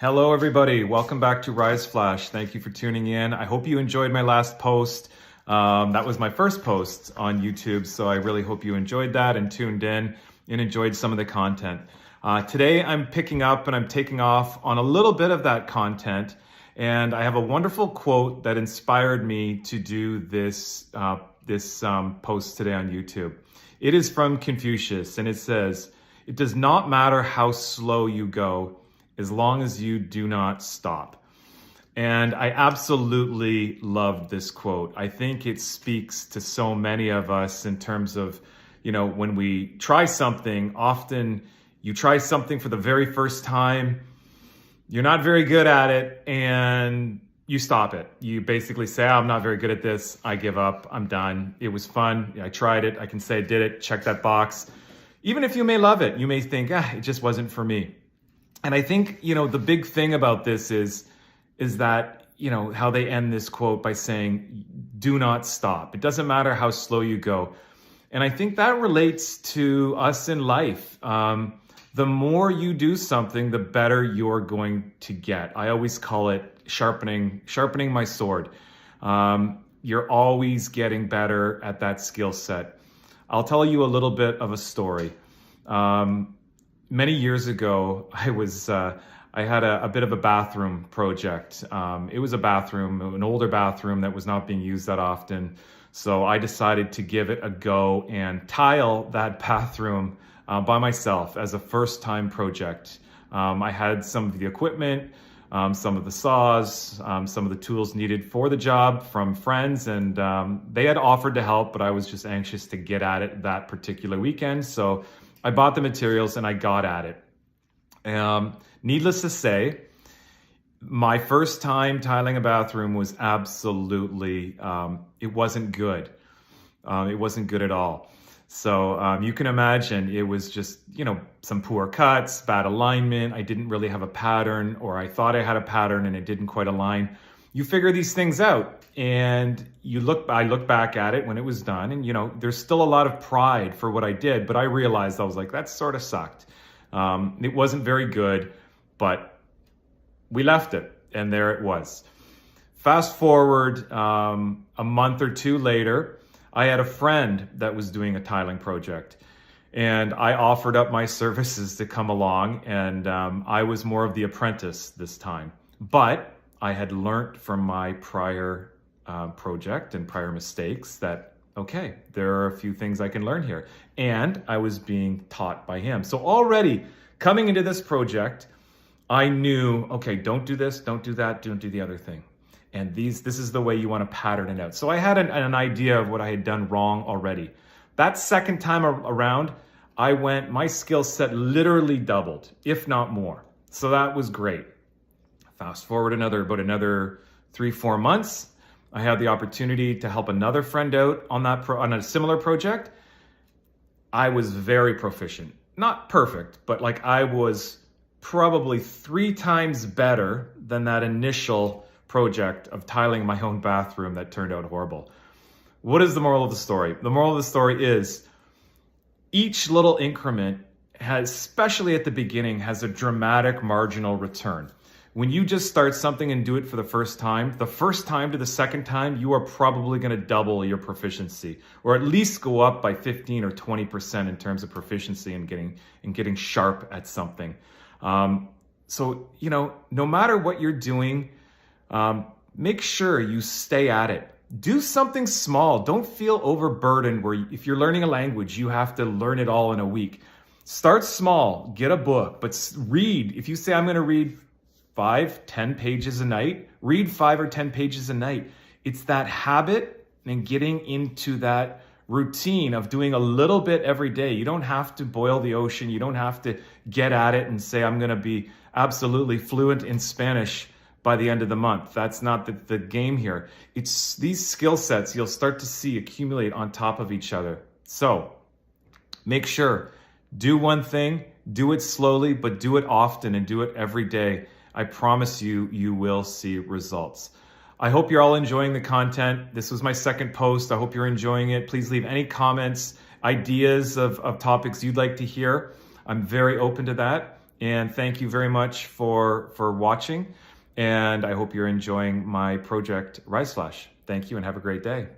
Hello, everybody. Welcome back to Rise Flash. Thank you for tuning in. I hope you enjoyed my last post. That was my first post on YouTube, so I really hope you enjoyed that and tuned in and enjoyed some of the content. Today, I'm picking up and I'm taking off on a little bit of that content, and I have a wonderful quote that inspired me to do this post today on YouTube. It is from Confucius, and it says, "It does not matter how slow you go, as long as you do not stop." And I absolutely loved this quote. I think it speaks to so many of us in terms of, when we try something, often you try something for the very first time, you're not very good at it, and you stop it. You basically say, I'm not very good at this. I give up. I'm done. It was fun. I tried it. I can say I did it. Check that box. Even if you may love it, you may think, it just wasn't for me. And I think, the big thing about this is that, how they end this quote by saying, do not stop. It doesn't matter how slow you go. And I think that relates to us in life. The more you do something, the better you're going to get. I always call it sharpening my sword. You're always getting better at that skill set. I'll tell you a little bit of a story. Many years ago, I had a bit of a bathroom project. It was an older bathroom that was not being used that often. So I decided to give it a go and tile that bathroom by myself as a first-time project. I had some of the equipment, some of the saws, some of the tools needed for the job from friends, and they had offered to help, but I was just anxious to get at it that particular weekend. So I bought the materials and I got at it. Needless to say, my first time tiling a bathroom was absolutely, it wasn't good. It wasn't good at all. So you can imagine it was just, some poor cuts, bad alignment. I didn't really have a pattern, or I thought I had a pattern and it didn't quite align. You figure these things out, and I look back at it when it was done, and there's still a lot of pride for what I did, but I realized, I was like, that sort of sucked. It wasn't very good, but we left it, and there it was. Fast forward a month or two later, I had a friend that was doing a tiling project, and I offered up my services to come along, and I was more of the apprentice this time. But I had learned from my prior project and prior mistakes that, okay, there are a few things I can learn here. And I was being taught by him. So already coming into this project, I knew, okay, don't do this, don't do that, don't do the other thing. And this is the way you want to pattern it out. So I had an idea of what I had done wrong already. That second time around, my skill set literally doubled, if not more. So that was great. Fast forward about another 3-4 months, I had the opportunity to help another friend out on a similar project. I was very proficient. Not perfect, but I was probably 3 times better than that initial project of tiling my own bathroom that turned out horrible. What is the moral of the story? The moral of the story is each little increment especially at the beginning, has a dramatic marginal return. When you just start something and do it for the first time to the second time, you are probably going to double your proficiency, or at least go up by 15 or 20% in terms of proficiency and getting sharp at something. So, no matter what you're doing, make sure you stay at it. Do something small. Don't feel overburdened where if you're learning a language, you have to learn it all in a week. Start small, get a book, but read. If you say, I'm going to read 5-10 pages a night, read 5 or 10 pages a night. It's that habit and getting into that routine of doing a little bit every day. You don't have to boil the ocean. You don't have to get at it and say, I'm going to be absolutely fluent in Spanish by the end of the month. That's not the game here. It's these skill sets you'll start to see accumulate on top of each other. So make sure, do one thing, do it slowly, but do it often and do it every day. I promise you, you will see results. I hope you're all enjoying the content. This was my second post. I hope you're enjoying it. Please leave any comments, ideas of topics you'd like to hear. I'm very open to that. And thank you very much for watching. And I hope you're enjoying my project Rise Flash. Thank you and have a great day.